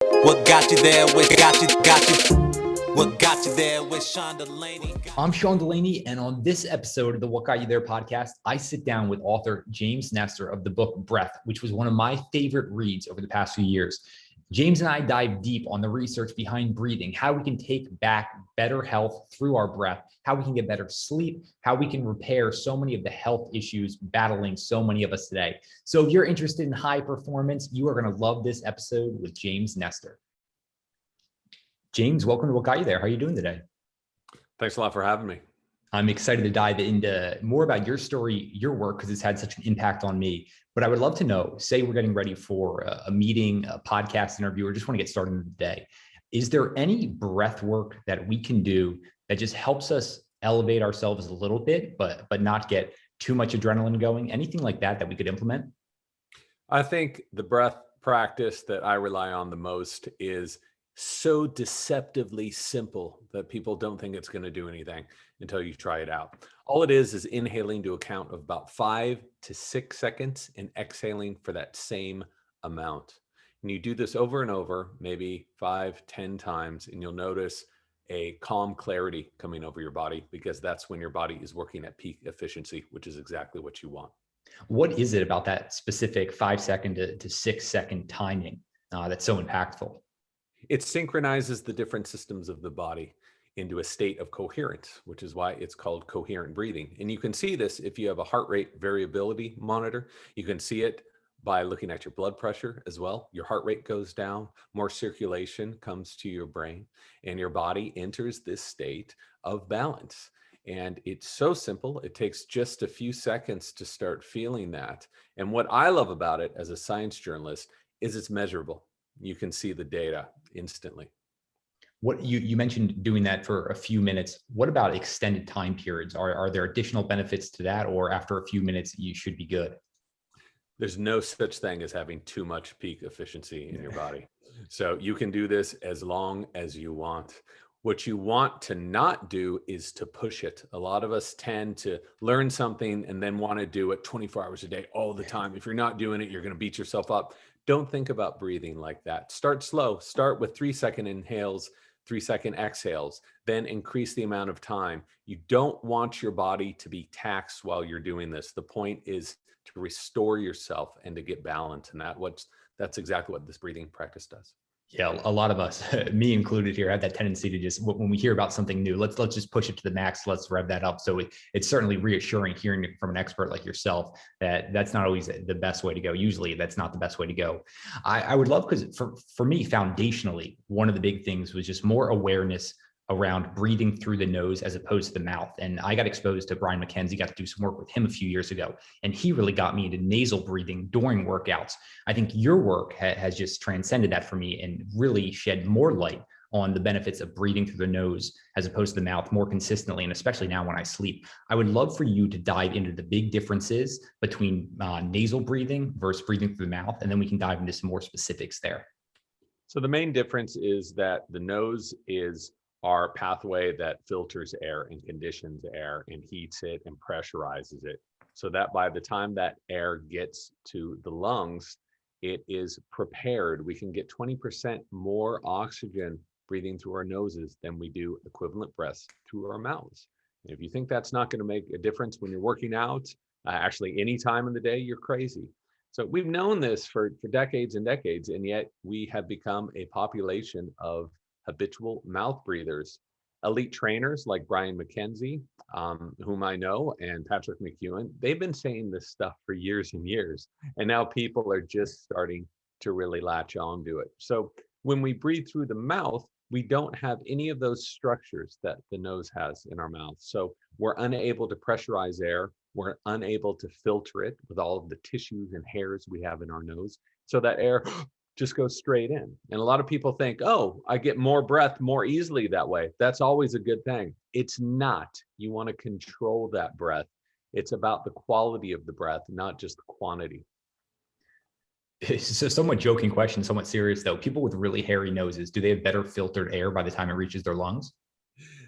What got you there? What got you? What got you there with Sean DeLaney? I'm Sean DeLaney, and on this episode of the What Got You There podcast, I sit down with author James Nestor of the book Breath, which was one of my favorite reads over the past few years. James and I dive deep on the research behind breathing, how we can take back better health through our breath, how we can get better sleep, how we can repair so many of the health issues battling so many of us today. So if you're interested in high performance, you are going to love this episode with James Nestor. James, welcome to What Got You There. How are you doing today? Thanks a lot for having me. I'm excited to dive into more about your story, your work, because it's had such an impact on me. But I would love to know, say we're getting ready for a meeting, a podcast interview, or just want to get started in the day. Is there any breath work that we can do that just helps us elevate ourselves a little bit, but not get too much adrenaline going? Anything like that we could implement? I think the breath practice that I rely on the most is so deceptively simple that people don't think it's going to do anything until you try it out. All it is inhaling to a count of about 5 to 6 seconds and exhaling for that same amount. And you do this over and over, maybe 5, 10 times, and you'll notice a calm clarity coming over your body, because that's when your body is working at peak efficiency, which is exactly what you want. What is it about that specific 5 second to 6 second timing that's so impactful? It synchronizes the different systems of the body into a state of coherence, which is why it's called coherent breathing. And you can see this if you have a heart rate variability monitor. You can see it by looking at your blood pressure as well. Your heart rate goes down, more circulation comes to your brain, and your body enters this state of balance. And it's so simple. It takes just a few seconds to start feeling that. And what I love about it as a science journalist is it's measurable. You can see the data instantly. What you mentioned doing that for a few minutes. What about extended time periods? Are there additional benefits to that, or after a few minutes, you should be good? There's no such thing as having too much peak efficiency in your body. So you can do this as long as you want. What you want to not do is to push it. A lot of us tend to learn something and then want to do it 24 hours a day all the time. If you're not doing it, you're going to beat yourself up. Don't think about breathing like that. Start slow. Start with 3-second inhales, 3-second exhales, then increase the amount of time. You don't want your body to be taxed while you're doing this. The point is to restore yourself and to get balance. And that's exactly what this breathing practice does. Yeah, a lot of us, me included here, have that tendency to just, when we hear about something new, let's just push it to the max. Let's rev that up. So it's certainly reassuring hearing it from an expert like yourself that that's not always the best way to go. Usually that's not the best way to go. I would love, because for me, foundationally, one of the big things was just more awareness around breathing through the nose as opposed to the mouth. And I got exposed to Brian McKenzie, got to do some work with him a few years ago. And he really got me into nasal breathing during workouts. I think your work has just transcended that for me and really shed more light on the benefits of breathing through the nose as opposed to the mouth more consistently, and especially now when I sleep. I would love for you to dive into the big differences between nasal breathing versus breathing through the mouth, and then we can dive into some more specifics there. So the main difference is that the nose is our pathway that filters air and conditions air and heats it and pressurizes it, so that by the time that air gets to the lungs, it is prepared. We can get 20% more oxygen breathing through our noses than we do equivalent breaths through our mouths. And if you think that's not going to make a difference when you're working out, actually any time in the day, you're crazy. So we've known this for decades and decades, and yet we have become a population of habitual mouth breathers. Elite trainers like Brian McKenzie, whom I know, and Patrick McEwen, they've been saying this stuff for years and years. And now people are just starting to really latch on to it. So when we breathe through the mouth, we don't have any of those structures that the nose has in our mouth. So we're unable to pressurize air. We're unable to filter it with all of the tissues and hairs we have in our nose. So that air just goes straight in. And a lot of people think, oh, I get more breath more easily that way. That's always a good thing. It's not. You want to control that breath. It's about the quality of the breath, not just the quantity. It's a somewhat joking question, somewhat serious though. People with really hairy noses, do they have better filtered air by the time it reaches their lungs?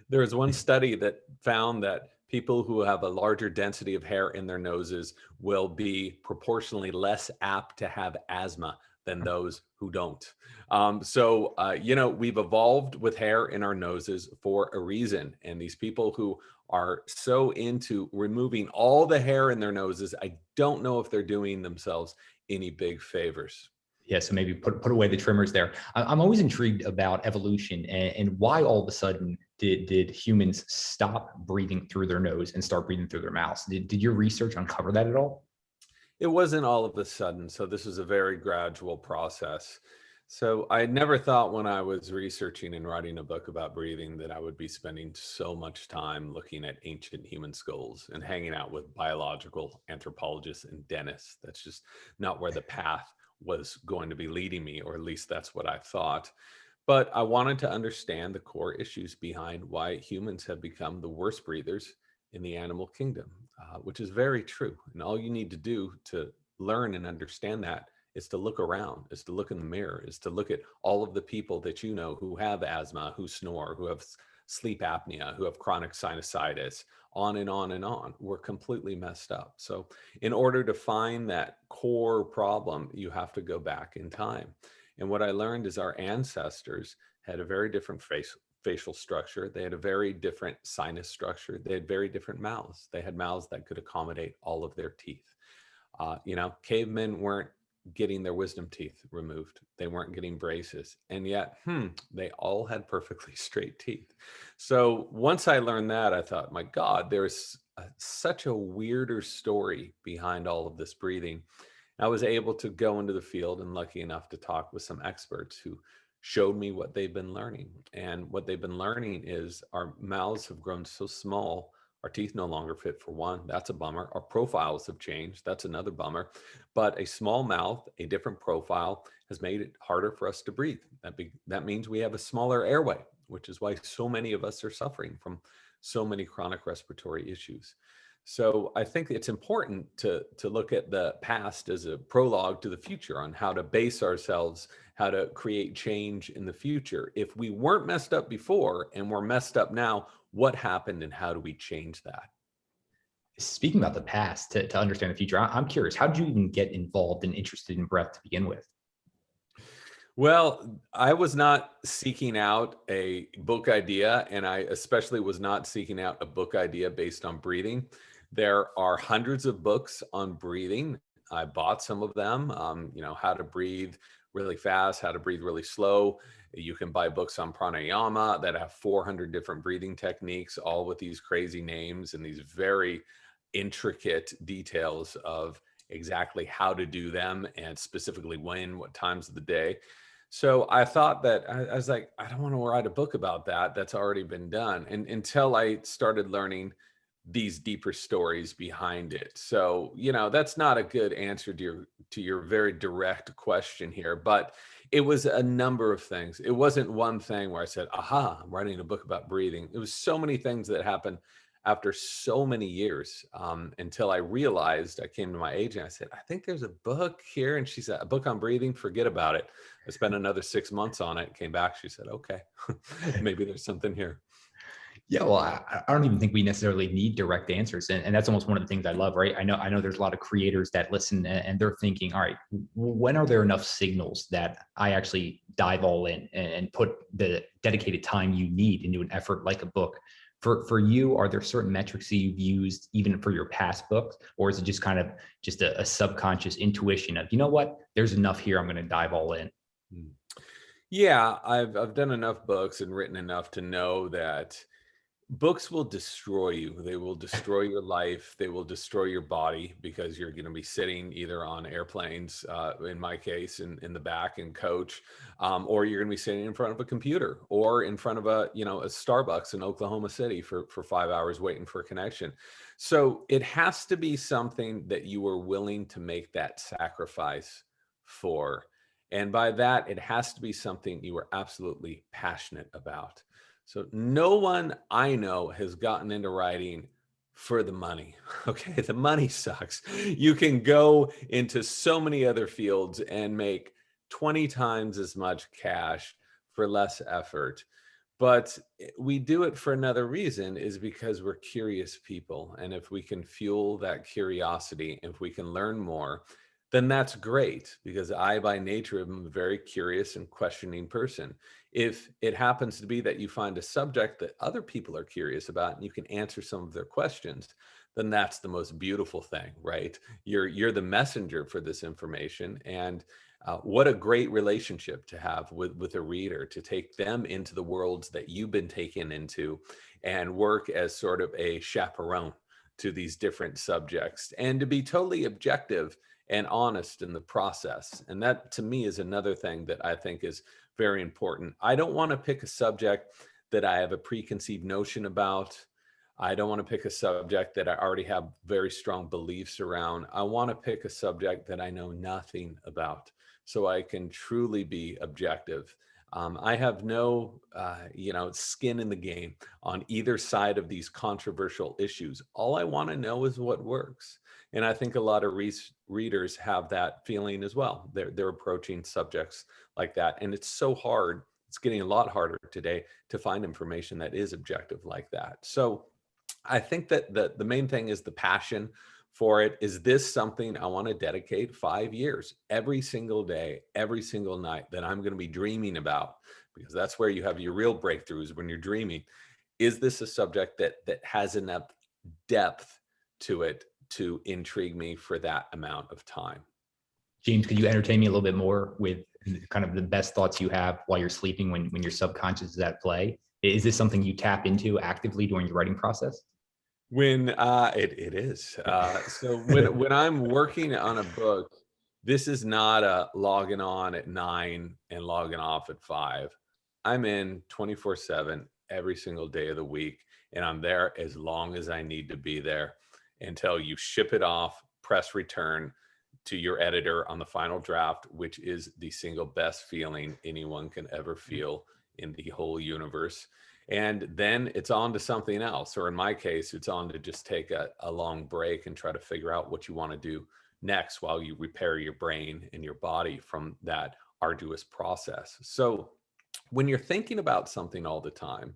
There is one study that found that people who have a larger density of hair in their noses will be proportionally less apt to have asthma than those who don't. We've evolved with hair in our noses for a reason. And these people who are so into removing all the hair in their noses, I don't know if they're doing themselves any big favors. Yeah, so maybe put away the trimmers there. I'm always intrigued about evolution and why all of a sudden did humans stop breathing through their nose and start breathing through their mouths? Did your research uncover that at all? It wasn't all of a sudden. So this was a very gradual process. So I never thought when I was researching and writing a book about breathing that I would be spending so much time looking at ancient human skulls and hanging out with biological anthropologists and dentists. That's just not where the path was going to be leading me, or at least that's what I thought. But I wanted to understand the core issues behind why humans have become the worst breathers in the animal kingdom, which is very true. And all you need to do to learn and understand that is to look around, is to look in the mirror, is to look at all of the people that you know who have asthma, who snore, who have sleep apnea, who have chronic sinusitis, on and on and on. We're completely messed up. So in order to find that core problem, you have to go back in time. And what I learned is our ancestors had a very different facial structure. They had a very different sinus structure. They had very different mouths. They had mouths that could accommodate all of their teeth. Cavemen weren't getting their wisdom teeth removed. They weren't getting braces. And yet, they all had perfectly straight teeth. So once I learned that, I thought, my God, there's such a weirder story behind all of this breathing. I was able to go into the field and lucky enough to talk with some experts who showed me what they've been learning. And what they've been learning is our mouths have grown so small, our teeth no longer fit for one. That's a bummer. Our profiles have changed. That's another bummer. But a small mouth, a different profile has made it harder for us to breathe. That means we have a smaller airway, which is why so many of us are suffering from so many chronic respiratory issues. So I think it's important to look at the past as a prologue to the future on how to base ourselves, how to create change in the future. If we weren't messed up before and we're messed up now, what happened and how do we change that? Speaking about the past to understand the future, I'm curious, how did you even get involved and interested in breath to begin with? Well, I was not seeking out a book idea, and I especially was not seeking out a book idea based on breathing. There are hundreds of books on breathing. I bought some of them, how to breathe really fast, how to breathe really slow. You can buy books on pranayama that have 400 different breathing techniques, all with these crazy names and these very intricate details of exactly how to do them and specifically when, what times of the day. So I thought that I was like, I don't want to write a book about that. That's already been done. And until I started learning these deeper stories behind it. So, that's not a good answer to your very direct question here, but it was a number of things. It wasn't one thing where I said, aha, I'm writing a book about breathing. It was so many things that happened after so many years, until I realized. I came to my agent. I said, I think there's a book here. And she said, a book on breathing, forget about it. I spent another 6 months on it, came back. She said, okay, maybe there's something here. Yeah, well, I don't even think we necessarily need direct answers, and that's almost one of the things I love, right? I know there's a lot of creators that listen and they're thinking, all right, when are there enough signals that I actually dive all in and put the dedicated time you need into an effort like a book? For you, are there certain metrics that you've used even for your past books, or is it just kind of just a subconscious intuition of, you know what, there's enough here, I'm going to dive all in? Hmm. Yeah, I've done enough books and written enough to know that books will destroy you. They will destroy your life. They will destroy your body because you're going to be sitting either on airplanes, in my case, in the back and coach, or you're going to be sitting in front of a computer or in front of a Starbucks in Oklahoma City for 5 hours waiting for a connection. So it has to be something that you are willing to make that sacrifice for. And by that, it has to be something you are absolutely passionate about. So no one I know has gotten into writing for the money. Okay, the money sucks. You can go into so many other fields and make 20 times as much cash for less effort. But we do it for another reason, is because we're curious people. And if we can fuel that curiosity, if we can learn more, then that's great, because I, by nature, am a very curious and questioning person. If it happens to be that you find a subject that other people are curious about and you can answer some of their questions, then that's the most beautiful thing, right? You're the messenger for this information. And what a great relationship to have with a reader, to take them into the worlds that you've been taken into and work as sort of a chaperone to these different subjects, and to be totally objective and honest in the process. And that, to me, is another thing that I think is very important. I don't want to pick a subject that I have a preconceived notion about. I don't want to pick a subject that I already have very strong beliefs around. I want to pick a subject that I know nothing about, so I can truly be objective. I have no, skin in the game on either side of these controversial issues. All I want to know is what works. And I think a lot of readers have that feeling as well. They're approaching subjects like that. And it's so hard. It's getting a lot harder today to find information that is objective like that. So I think that the main thing is the passion for it. Is this something I want to dedicate 5 years, every single day, every single night, that I'm going to be dreaming about? Because that's where you have your real breakthroughs, when you're dreaming. Is this a subject that has enough depth to it to intrigue me for that amount of time? James, could you entertain me a little bit more with kind of the best thoughts you have while you're sleeping, when your subconscious is at play? Is this something you tap into actively during your writing process? When it is. So when I'm working on a book, this is not a logging on at 9 and logging off at 5. I'm in 24/7 every single day of the week, and I'm there as long as I need to be there until you ship it off, press return to your editor on the final draft, which is the single best feeling anyone can ever feel in the whole universe. And then it's on to something else. Or in my case, it's on to just take a long break and try to figure out what you want to do next while you repair your brain and your body from that arduous process. So when you're thinking about something all the time,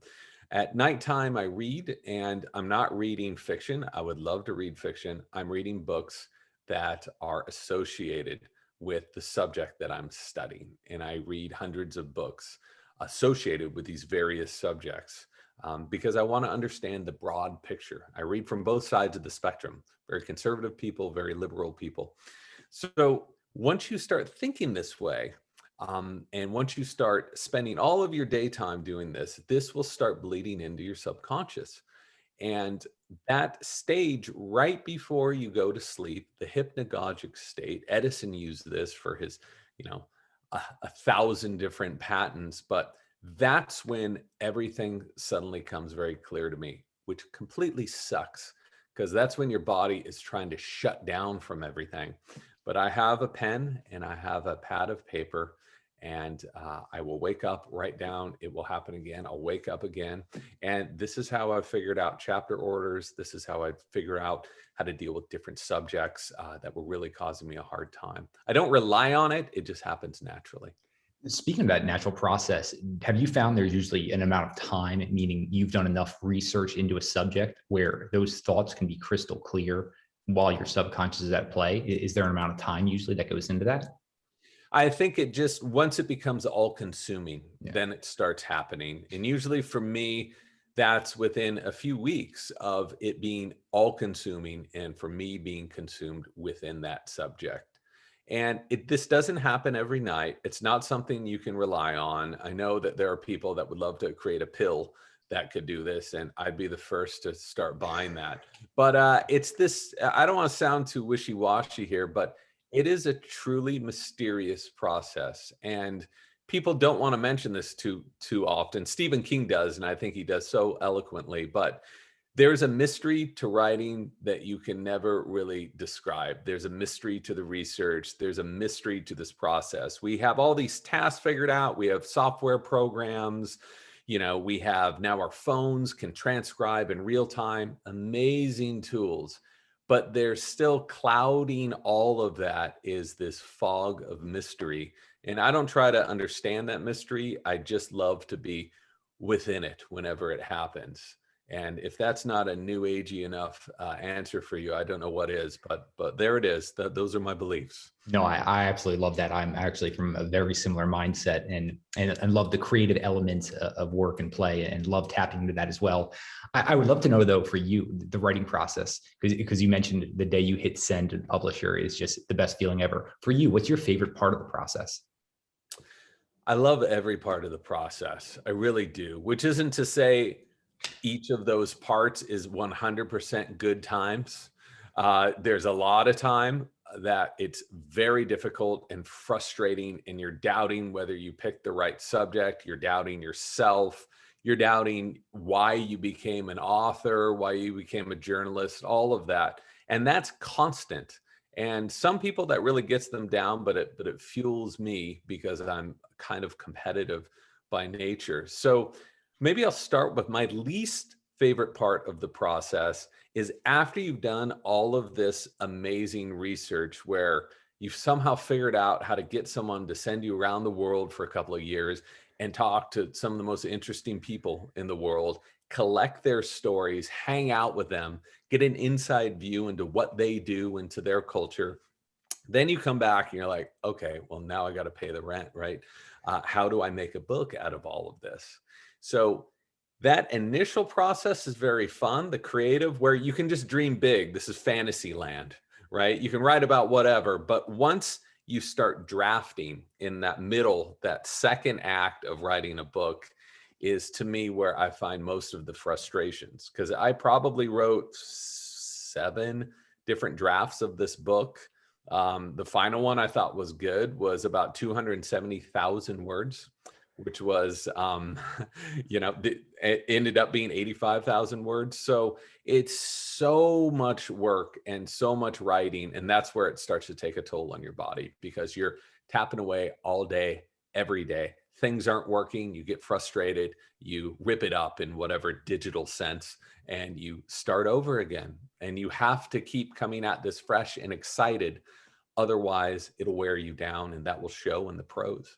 at nighttime, I read, and I'm not reading fiction. I would love to read fiction. I'm reading books that are associated with the subject that I'm studying. And I read hundreds of books associated with these various subjects, because I want to understand the broad picture. I read from both sides of the spectrum, very conservative people, very liberal people. So once you start thinking this way, and once you start spending all of your daytime doing this, this will start bleeding into your subconscious. And that stage right before you go to sleep, the hypnagogic state, Edison used this for his, a thousand different patents, but that's when everything suddenly comes very clear to me, which completely sucks, because that's when your body is trying to shut down from everything. But I have a pen and I have a pad of paper, and I will wake up, write down, it will happen again. I'll wake up again. And this is how I've figured out chapter orders. This is how I figure out how to deal with different subjects that were really causing me a hard time. I don't rely on it. It just happens naturally. Speaking of that natural process, have you found there's usually an amount of time, meaning you've done enough research into a subject where those thoughts can be crystal clear while your subconscious is at play? Is there an amount of time usually that goes into that? I think it just, once it becomes all consuming, Yeah. then it starts happening. And usually for me, that's within a few weeks of it being all consuming, and for me being consumed within that subject. And this doesn't happen every night. It's not something you can rely on. I know that there are people that would love to create a pill that could do this, and I'd be the first to start buying that. But it's this, I don't want to sound too wishy-washy here, but it is a truly mysterious process. And people don't want to mention this too often. Stephen King does, and I think he does so eloquently, but there's a mystery to writing that you can never really describe. There's a mystery to the research. There's a mystery to this process. We have all these tasks figured out. We have software programs. We have now our phones can transcribe in real time, amazing tools. But there's still clouding all of that is this fog of mystery. And I don't try to understand that mystery. I just love to be within it whenever it happens. And if that's not a new agey enough answer for you, I don't know what is, but there it is. Those are my beliefs. No, I absolutely love that. I'm actually from a very similar mindset, and love the creative elements of work and play, and love tapping into that as well. I would love to know though, for you, the writing process, because you mentioned the day you hit send and publisher is just the best feeling ever. For you, what's your favorite part of the process? I love every part of the process. I really do, which isn't to say each of those parts is 100% good times. There's a lot of time that it's very difficult and frustrating, and you're doubting whether you picked the right subject, you're doubting yourself, you're doubting why you became an author, why you became a journalist, all of that. And that's constant. And some people that really gets them down, but it fuels me because I'm kind of competitive by nature. So maybe I'll start with my least favorite part of the process is after you've done all of this amazing research where you've somehow figured out how to get someone to send you around the world for a couple of years and talk to some of the most interesting people in the world, collect their stories, hang out with them, get an inside view into what they do, into their culture. Then you come back and you're like, okay, well, now I got to pay the rent, right? How do I make a book out of all of this? So that initial process is very fun, the creative, where you can just dream big. This is fantasy land, right? You can write about whatever, but once you start drafting in that middle, that second act of writing a book is to me where I find most of the frustrations, because I probably wrote 7 different drafts of this book. The final one I thought was good was about 270,000 words, which was, it ended up being 85,000 words. So it's so much work and so much writing. And that's where it starts to take a toll on your body, because you're tapping away all day, every day. Things aren't working. You get frustrated. You rip it up in whatever digital sense and you start over again. And you have to keep coming at this fresh and excited. Otherwise, it'll wear you down, and that will show in the prose.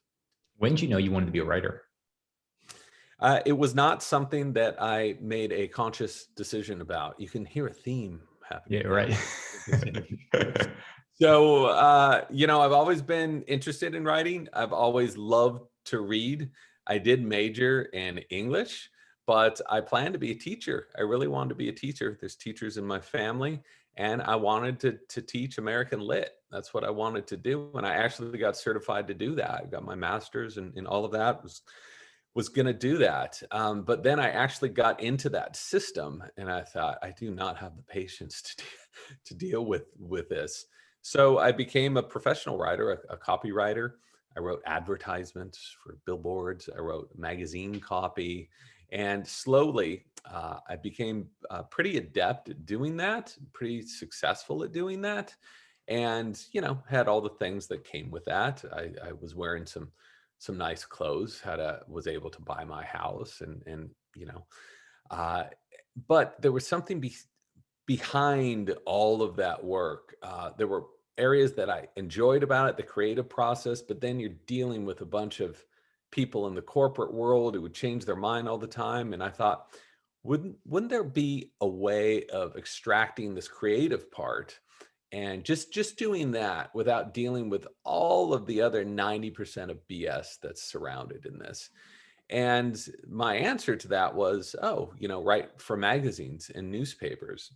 When did you know you wanted to be a writer? It was not something that I made a conscious decision about. You can hear a theme happening. Yeah, right. So, I've always been interested in writing. I've always loved to read. I did major in English, but I planned to be a teacher. I really wanted to be a teacher. There's teachers in my family, and I wanted to teach American Lit. That's what I wanted to do. And I actually got certified to do that. I got my master's and all of that. Was going to do that. But then I actually got into that system and I thought, I do not have the patience to deal with this. So I became a professional writer, a copywriter. I wrote advertisements for billboards. I wrote magazine copy. And slowly I became pretty adept at doing that, pretty successful at doing that. And, had all the things that came with that. I was wearing some nice clothes, was able to buy my house and uh, but there was something behind all of that work. There were areas that I enjoyed about it, the creative process, but then you're dealing with a bunch of people in the corporate world who would change their mind all the time. And I thought, wouldn't there be a way of extracting this creative part and just doing that without dealing with all of the other 90% of BS that's surrounded in this? And my answer to that was, write for magazines and newspapers.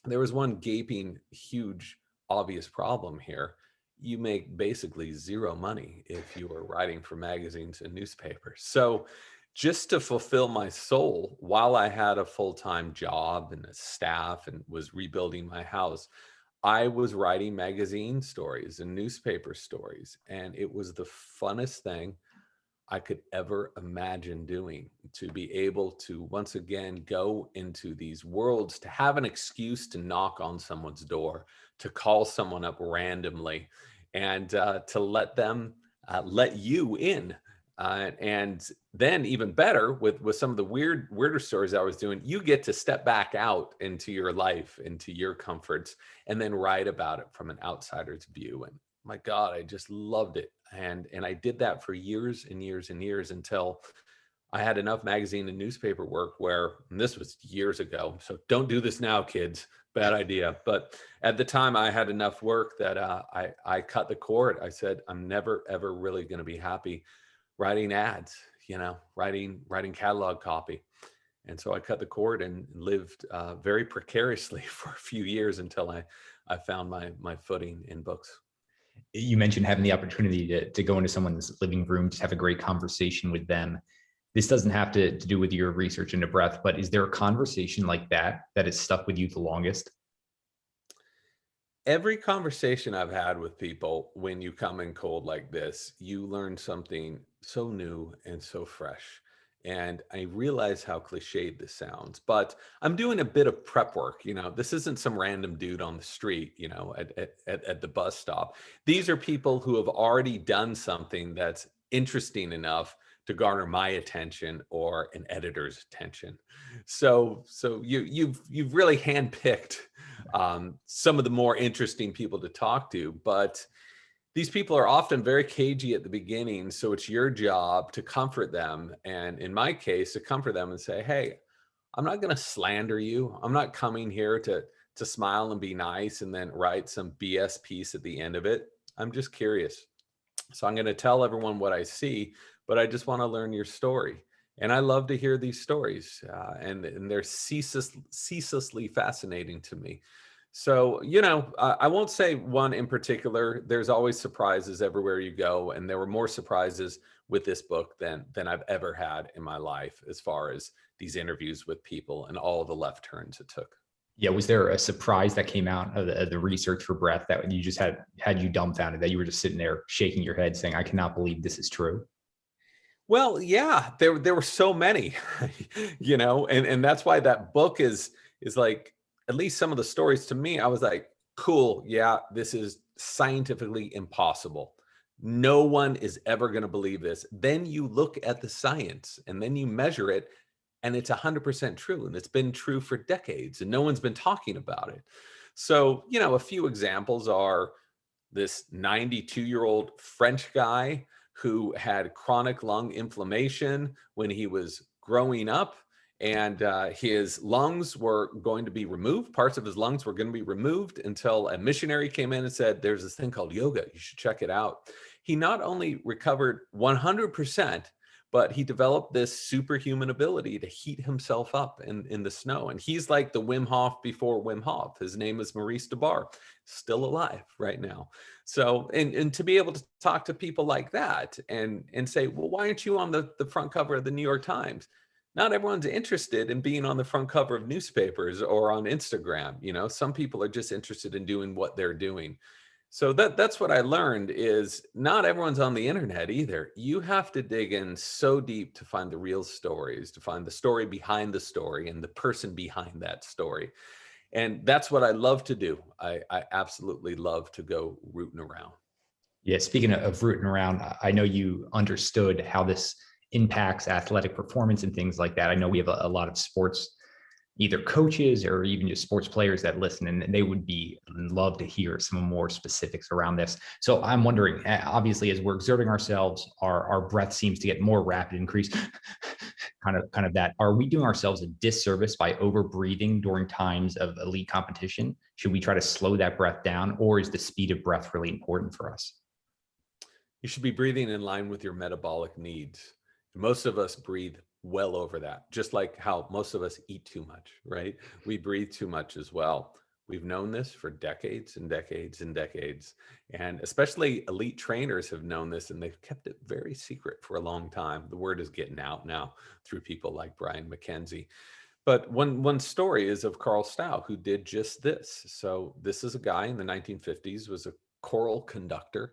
There was one gaping, huge, obvious problem here. You make basically zero money if you are writing for magazines and newspapers. So just to fulfill my soul while I had a full-time job and a staff and was rebuilding my house, I was writing magazine stories and newspaper stories. And it was the funnest thing I could ever imagine doing, to be able to once again go into these worlds, to have an excuse to knock on someone's door, to call someone up randomly, and to let them let you in. And then even better with some of the weirder stories I was doing, you get to step back out into your life, into your comforts, and then write about it from an outsider's view. And my God, I just loved it. And I did that for years and years and years until I had enough magazine and newspaper work where, and this was years ago, so don't do this now, kids. Bad idea. But at the time, I had enough work that I cut the cord. I said, I'm never ever really going to be happy writing ads, writing catalog copy. And so I cut the cord and lived very precariously for a few years until I found my footing in books. You mentioned having the opportunity to go into someone's living room, just have a great conversation with them. This doesn't have to do with your research into breath, but is there a conversation like that that has stuck with you the longest? Every conversation I've had with people, when you come in cold like this, you learn something so new and so fresh. And I realize how cliched this sounds, but I'm doing a bit of prep work. This isn't some random dude on the street, at the bus stop. These are people who have already done something that's interesting enough to garner my attention or an editor's attention. So you've really handpicked some of the more interesting people to talk to, but these people are often very cagey at the beginning. So it's your job to comfort them. And in my case, to comfort them and say, hey, I'm not going to slander you. I'm not coming here to smile and be nice and then write some BS piece at the end of it. I'm just curious. So I'm going to tell everyone what I see, but I just want to learn your story. And I love to hear these stories, and they're ceaselessly fascinating to me. So, I won't say one in particular. There's always surprises everywhere you go. And there were more surprises with this book than I've ever had in my life, as far as these interviews with people and all the left turns it took. Yeah, was there a surprise that came out of the research for breath that you just had you dumbfounded, that you were just sitting there shaking your head saying, I cannot believe this is true? Well, yeah, there were so many, and that's why that book is like, at least some of the stories to me, I was like, cool, yeah, this is scientifically impossible. No one is ever going to believe this. Then you look at the science and then you measure it, and it's 100% true, and it's been true for decades, and no one's been talking about it. So, a few examples are this 92-year-old French guy who had chronic lung inflammation when he was growing up. And his lungs were going to be removed. Parts of his lungs were going to be removed until a missionary came in and said, there's this thing called yoga. You should check it out. He not only recovered 100%, but he developed this superhuman ability to heat himself up in the snow. And he's like the Wim Hof before Wim Hof. His name is Maurice DeBar, still alive right now. So, and to be able to talk to people like that and say, well, why aren't you on the front cover of the New York Times? Not everyone's interested in being on the front cover of newspapers or on Instagram. Some people are just interested in doing what they're doing. So that's what I learned, is not everyone's on the internet either. You have to dig in so deep to find the real stories, to find the story behind the story and the person behind that story. And that's what I love to do. I absolutely love to go rooting around. Yeah, speaking of rooting around, I know you understood how this impacts athletic performance and things like that. I know we have a lot of sports, either coaches or even just sports players that listen, and they would love to hear some more specifics around this. So I'm wondering, obviously, as we're exerting ourselves, our breath seems to get more rapid increase, kind of that. Are we doing ourselves a disservice by over breathing during times of elite competition? Should we try to slow that breath down, or is the speed of breath really important for us? You should be breathing in line with your metabolic needs. Most of us breathe well over that, just like how most of us eat too much, right? We breathe too much as well. We've known this for decades and decades and decades. And especially elite trainers have known this, and they've kept it very secret for a long time. The word is getting out now through people like Brian McKenzie. But one story is of Carl Stow, who did just this. So this is a guy in the 1950s, was a choral conductor,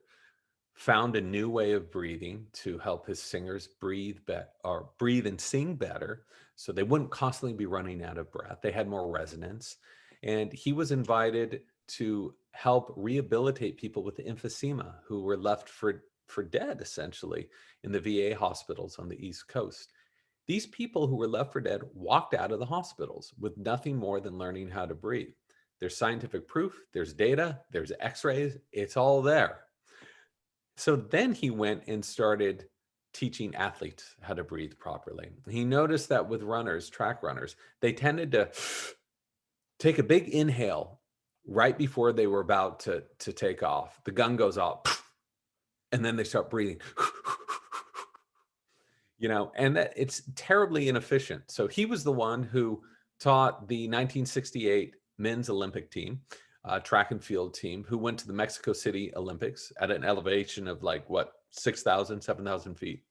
found a new way of breathing to help his singers breathe and sing better, so they wouldn't constantly be running out of breath. They had more resonance. And he was invited to help rehabilitate people with emphysema who were left for dead, essentially, in the VA hospitals on the East Coast. These people who were left for dead walked out of the hospitals with nothing more than learning how to breathe. There's scientific proof, there's data, there's x-rays, it's all there. So then he went and started teaching athletes how to breathe properly. He noticed that with runners, track runners, they tended to take a big inhale right before they were about to take off. The gun goes off, and then they start breathing, and that it's terribly inefficient. So he was the one who taught the 1968 men's Olympic team, track and field team, who went to the Mexico City Olympics at an elevation of 6,000, 7,000 feet.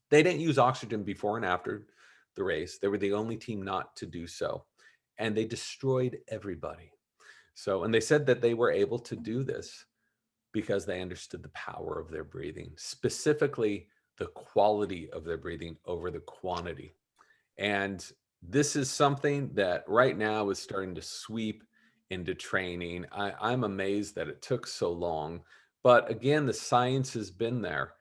They didn't use oxygen before and after the race. They were the only team not to do so. And they destroyed everybody. And they said that they were able to do this because they understood the power of their breathing, specifically the quality of their breathing over the quantity. And this is something that right now is starting to sweep into training. I'm amazed that it took so long. But again, the science has been there,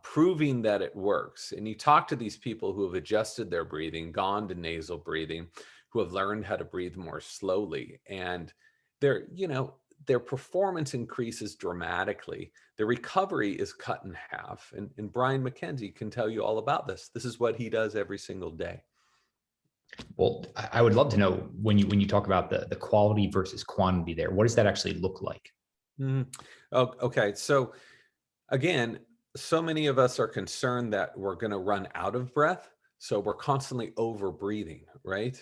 proving that it works. And you talk to these people who have adjusted their breathing, gone to nasal breathing, who have learned how to breathe more slowly. And their performance increases dramatically. The recovery is cut in half. And Brian McKenzie can tell you all about this. This is what he does every single day. Well, I would love to know when you talk about the quality versus quantity there, what does that actually look like? Oh, okay. So again, so many of us are concerned that we're going to run out of breath. So we're constantly over breathing, right?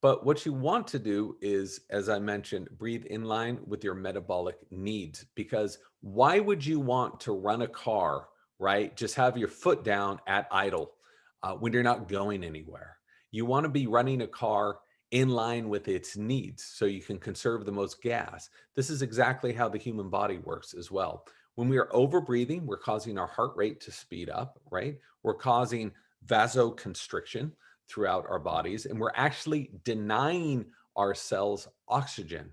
But what you want to do is, as I mentioned, breathe in line with your metabolic needs. Because why would you want to run a car, right? Just have your foot down at idle when you're not going anywhere. You want to be running a car in line with its needs so you can conserve the most gas. This is exactly how the human body works as well. When we are over breathing, we're causing our heart rate to speed up, right? We're causing vasoconstriction throughout our bodies, and we're actually denying ourselves oxygen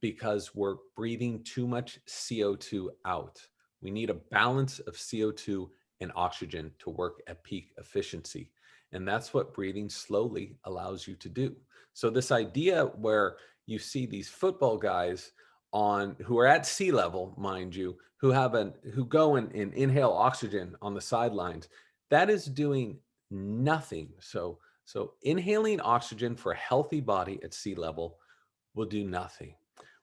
because we're breathing too much CO2 out. We need a balance of CO2 and oxygen to work at peak efficiency. And that's what breathing slowly allows you to do. So this idea where you see these football guys who are at sea level, mind you, who go and inhale oxygen on the sidelines, that is doing nothing. So inhaling oxygen for a healthy body at sea level will do nothing.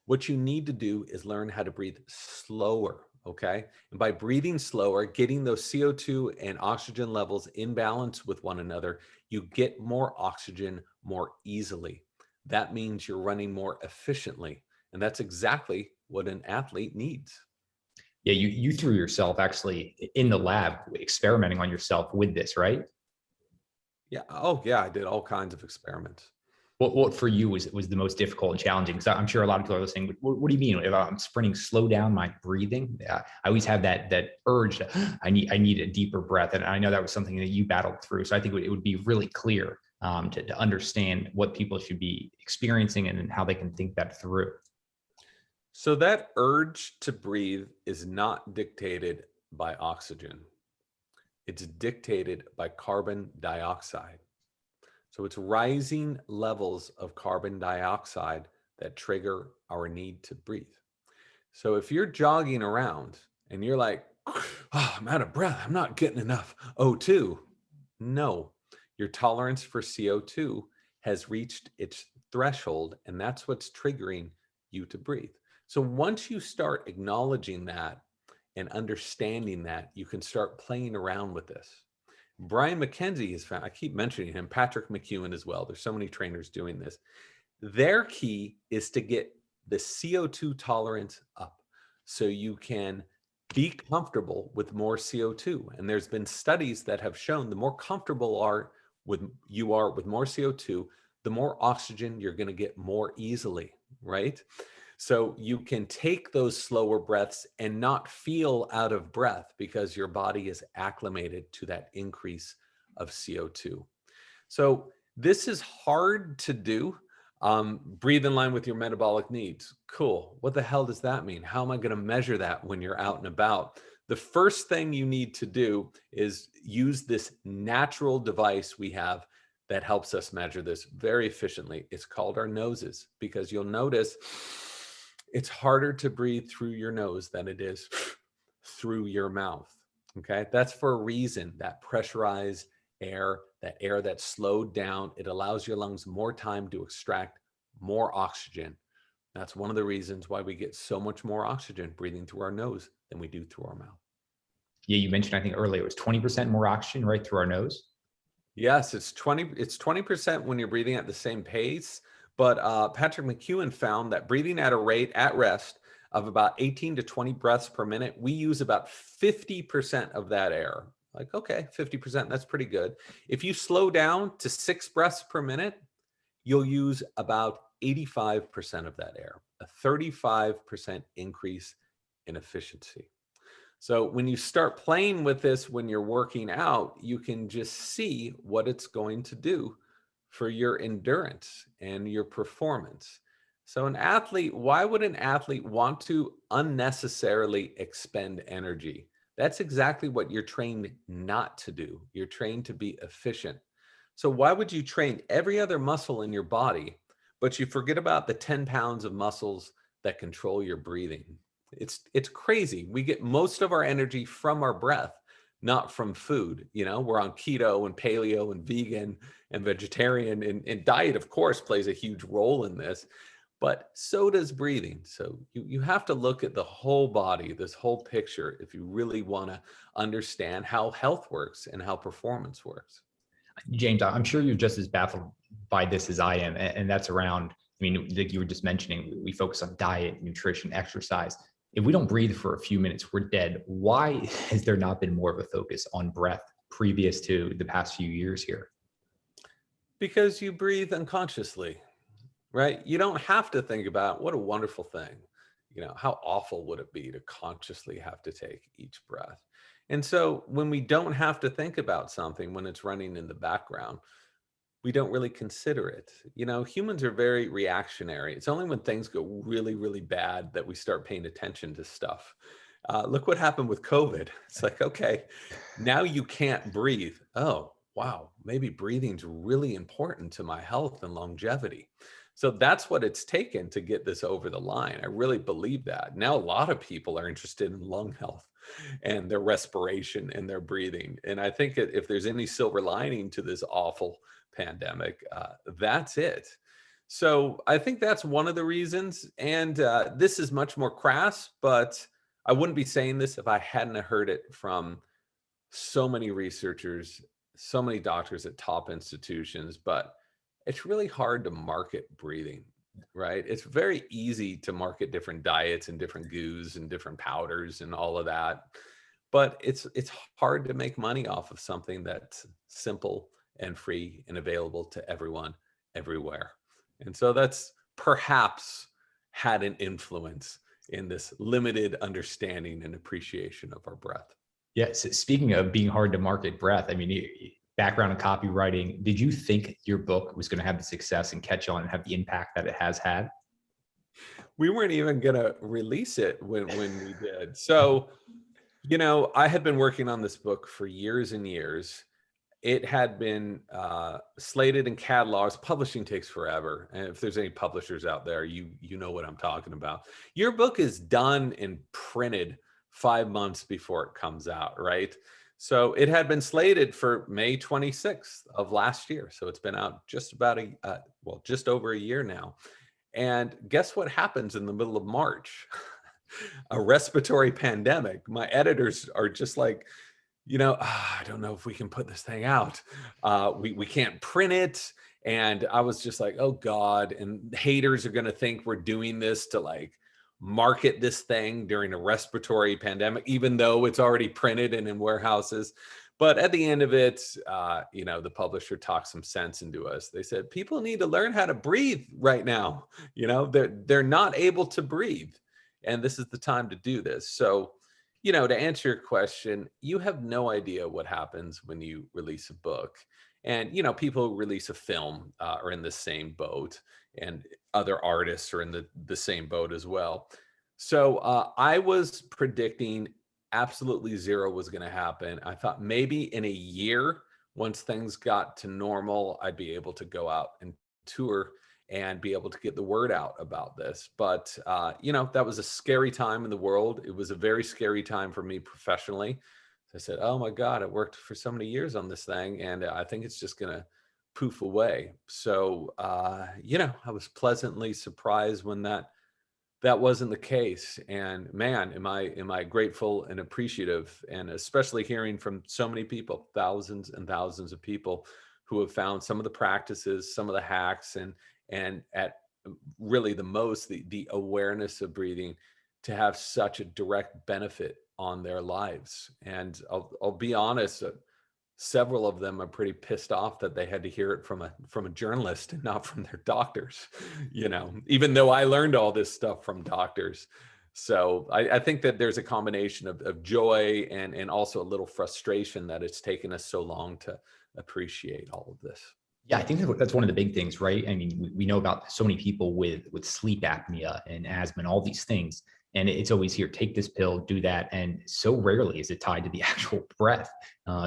What you need to do is learn how to breathe slower, okay? And by breathing slower, getting those CO2 and oxygen levels in balance with one another, you get more oxygen more easily. That means you're running more efficiently. And that's exactly what an athlete needs. Yeah, you threw yourself actually in the lab experimenting on yourself with this, right? Yeah. Oh, yeah. I did all kinds of experiments. What for you was the most difficult and challenging? Because I'm sure a lot of people are listening. What do you mean? If I'm sprinting, slow down my breathing. Yeah, I always have that urge to I need a deeper breath, and I know that was something that you battled through. So I think it would be really clear to understand what people should be experiencing and how they can think that through. So that urge to breathe is not dictated by oxygen. It's dictated by carbon dioxide. So it's rising levels of carbon dioxide that trigger our need to breathe. So if you're jogging around and you're like, oh, I'm out of breath, I'm not getting enough O2. No, your tolerance for CO2 has reached its threshold, and that's what's triggering you to breathe. So once you start acknowledging that and understanding that, you can start playing around with this. Brian McKenzie has found, I keep mentioning him, Patrick McEwen as well. There's so many trainers doing this. Their key is to get the CO2 tolerance up so you can be comfortable with more CO2. And there's been studies that have shown the more comfortable you are with more CO2, the more oxygen you're going to get more easily, right? So you can take those slower breaths and not feel out of breath because your body is acclimated to that increase of CO2. So this is hard to do. Breathe in line with your metabolic needs. Cool. What the hell does that mean? How am I going to measure that when you're out and about? The first thing you need to do is use this natural device we have that helps us measure this very efficiently. It's called our noses, because you'll notice it's harder to breathe through your nose than it is through your mouth. Okay, that's for a reason. That pressurized air, that air that's slowed down, it allows your lungs more time to extract more oxygen. That's one of the reasons why we get so much more oxygen breathing through our nose than we do through our mouth. Yeah, you mentioned, I think earlier, it was 20% more oxygen right through our nose. Yes, it's 20% when you're breathing at the same pace. But Patrick McEwen found that breathing at a rate at rest of about 18 to 20 breaths per minute, we use about 50% of that air. Like, okay, 50%, that's pretty good. If you slow down to 6 breaths per minute, you'll use about 85% of that air, a 35% increase in efficiency. So when you start playing with this when you're working out, you can just see what it's going to do for your endurance and your performance. So an athlete, why would an athlete want to unnecessarily expend energy? That's exactly what you're trained not to do. You're trained to be efficient. So why would you train every other muscle in your body, but you forget about the 10 pounds of muscles that control your breathing? It's crazy. We get most of our energy from our breath, not from food. You know, we're on keto and paleo and vegan and vegetarian, and diet, of course, plays a huge role in this, but so does breathing. So you have to look at the whole body, this whole picture, if you really want to understand how health works and how performance works. James, I'm sure you're just as baffled by this as I am. And that's around, I mean, like you were just mentioning, we focus on diet, nutrition, exercise. If we don't breathe for a few minutes, we're dead. Why has there not been more of a focus on breath previous to the past few years here? Because you breathe unconsciously, right? You don't have to think about what a wonderful thing. You know, how awful would it be to consciously have to take each breath? And so when we don't have to think about something, when it's running in the background, we don't really consider it. You know, humans are very reactionary. It's only when things go really, really bad that we start paying attention to stuff. Look what happened with COVID. It's like, okay, now you can't breathe. Oh, wow, maybe breathing's really important to my health and longevity. So that's what it's taken to get this over the line. I really believe that. Now, a lot of people are interested in lung health and their respiration and their breathing. And I think if there's any silver lining to this awful pandemic, that's it. So I think that's one of the reasons. And this is much more crass, but I wouldn't be saying this if I hadn't heard it from so many researchers, so many doctors at top institutions. But it's really hard to market breathing, right? It's very easy to market different diets and different goos and different powders and all of that. But it's hard to make money off of something that's simple and free and available to everyone everywhere. And so that's perhaps had an influence in this limited understanding and appreciation of our breath. Yes. Speaking of being hard to market breath, I mean, background in copywriting, did you think your book was going to have the success and catch on and have the impact that it has had? We weren't even going to release it when we did. So, you know, I had been working on this book for years and years. It had been slated in catalogs. Publishing takes forever. And if there's any publishers out there, you know what I'm talking about. Your book is done and printed 5 months before it comes out, right? So it had been slated for May 26th of last year. So it's been out just about just over a year now. And guess what happens in the middle of March? A respiratory pandemic. My editors are just like, you know, I don't know if we can put this thing out. We can't print it. And I was just like, oh God, and haters are going to think we're doing this to like market this thing during a respiratory pandemic, even though it's already printed and in warehouses. But at the end of it, you know, the publisher talked some sense into us. They said, people need to learn how to breathe right now. You know, they're not able to breathe. And this is the time to do this. So, you know, to answer your question, you have no idea what happens when you release a book. And, you know, people who release a film are in the same boat, and other artists are in the same boat as well. So I was predicting absolutely zero was going to happen. I thought maybe in a year, once things got to normal, I'd be able to go out and tour and be able to get the word out about this. But, you know, that was a scary time in the world. It was a very scary time for me professionally. I said, oh my God, it worked for so many years on this thing, and I think it's just going to poof away. So, I was pleasantly surprised when that wasn't the case. And man, am I grateful and appreciative, and especially hearing from so many people, thousands and thousands of people who have found some of the practices, some of the hacks, and at really the most, the awareness of breathing to have such a direct benefit on their lives. And I'll be honest, several of them are pretty pissed off that they had to hear it from a journalist and not from their doctors, even though I learned all this stuff from doctors. So I think that there's a combination of joy and also a little frustration that it's taken us so long to appreciate all of this. Yeah, I think that's one of the big things, right? I mean, we know about so many people with sleep apnea and asthma and all these things, and it's always here, take this pill, do that, and so rarely is it tied to the actual breath.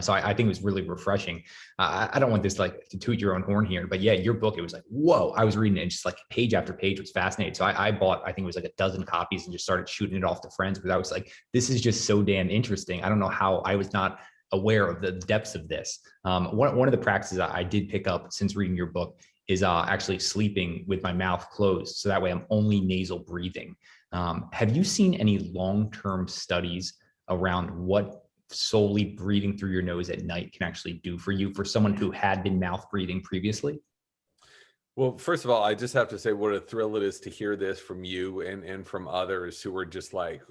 So I think it was really refreshing. I don't want this like to toot your own horn here, but yeah, your book, it was like, whoa! I was reading it, and just like page after page was fascinating. So I bought, I think it was like a dozen copies, and just started shooting it off to friends because I was like, this is just so damn interesting. I don't know how I was not aware of the depths of this. One of the practices I did pick up since reading your book is actually sleeping with my mouth closed. So that way I'm only nasal breathing. Have you seen any long-term studies around what solely breathing through your nose at night can actually do for you, for someone who had been mouth breathing previously? Well, first of all, I just have to say what a thrill it is to hear this from you and from others who were just like,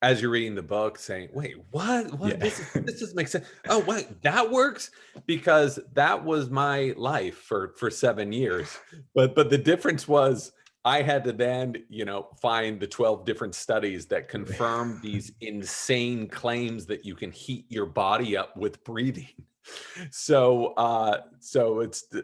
as you're reading the book, saying, "Wait, what? What? Yeah. This doesn't make sense. Oh, wait, that works," because that was my life for 7 years. But the difference was I had to then, find the 12 different studies that confirm these insane claims that you can heat your body up with breathing. So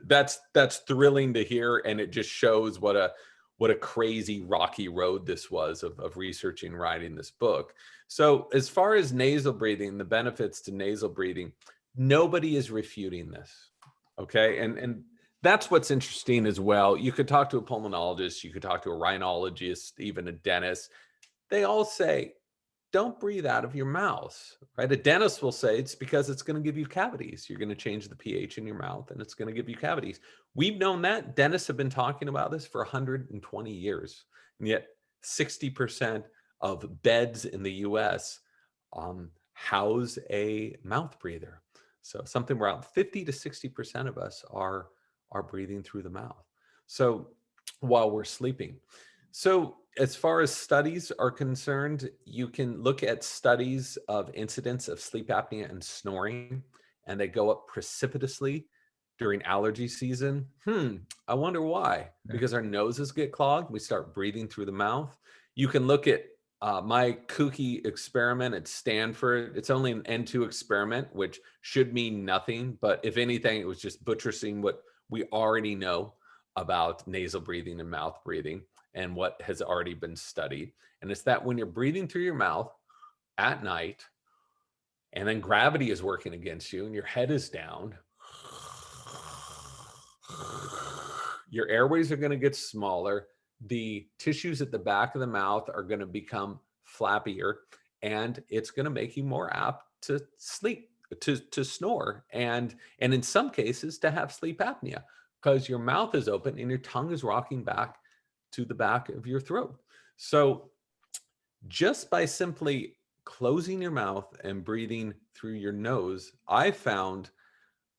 that's thrilling to hear, and it just shows what a crazy rocky road this was of researching, writing this book. So as far as nasal breathing, the benefits to nasal breathing, nobody is refuting this. Okay. And that's what's interesting as well. You could talk to a pulmonologist, you could talk to a rhinologist, even a dentist. They all say, don't breathe out of your mouth, right? A dentist will say it's because it's going to give you cavities. You're going to change the pH in your mouth and it's going to give you cavities. We've known that. Dentists have been talking about this for 120 years. And yet 60% of beds in the US house a mouth breather. So something around 50 to 60% of us are breathing through the mouth. So while we're sleeping. So as far as studies are concerned, you can look at studies of incidence of sleep apnea and snoring, and they go up precipitously during allergy season. I wonder why. Because our noses get clogged. We start breathing through the mouth. You can look at my kooky experiment at Stanford. It's only an N2 experiment, which should mean nothing. But if anything, it was just buttressing what we already know about nasal breathing and mouth breathing and what has already been studied. And it's that when you're breathing through your mouth at night, and then gravity is working against you and your head is down, your airways are going to get smaller. The tissues at the back of the mouth are going to become flappier, and it's going to make you more apt to sleep, to snore, and in some cases to have sleep apnea, because your mouth is open and your tongue is rocking back to the back of your throat. So just by simply closing your mouth and breathing through your nose, I found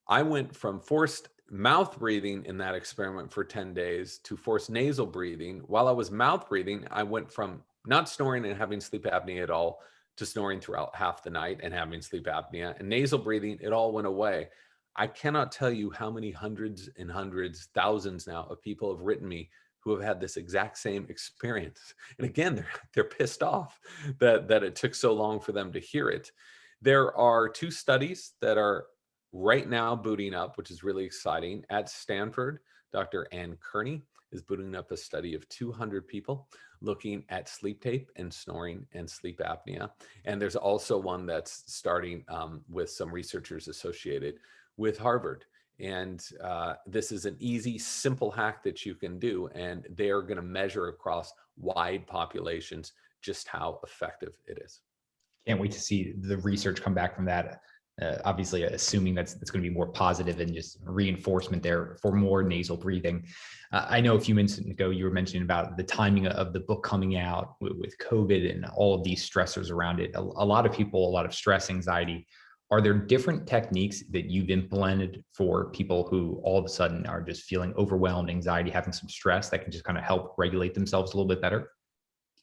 I went from forced mouth breathing in that experiment for 10 days to forced nasal breathing. While I was mouth breathing, I went from not snoring and having sleep apnea at all to snoring throughout half the night and having sleep apnea. And nasal breathing, it all went away. I cannot tell you how many hundreds and hundreds, thousands now of people have written me who have had this exact same experience. And again, they're pissed off that it took so long for them to hear it. There are 2 studies that are right now booting up, which is really exciting. At Stanford, Dr. Ann Kearney is booting up a study of 200 people looking at sleep tape and snoring and sleep apnea. And there's also one that's starting with some researchers associated with Harvard. And this is an easy, simple hack that you can do. And they are going to measure across wide populations just how effective it is. Can't wait to see the research come back from that. Obviously, assuming that's going to be more positive and just reinforcement there for more nasal breathing. I know a few minutes ago you were mentioning about the timing of the book coming out with COVID and all of these stressors around it. A lot of people, a lot of stress, anxiety. Are there different techniques that you've implemented for people who all of a sudden are just feeling overwhelmed, anxiety, having some stress that can just kind of help regulate themselves a little bit better?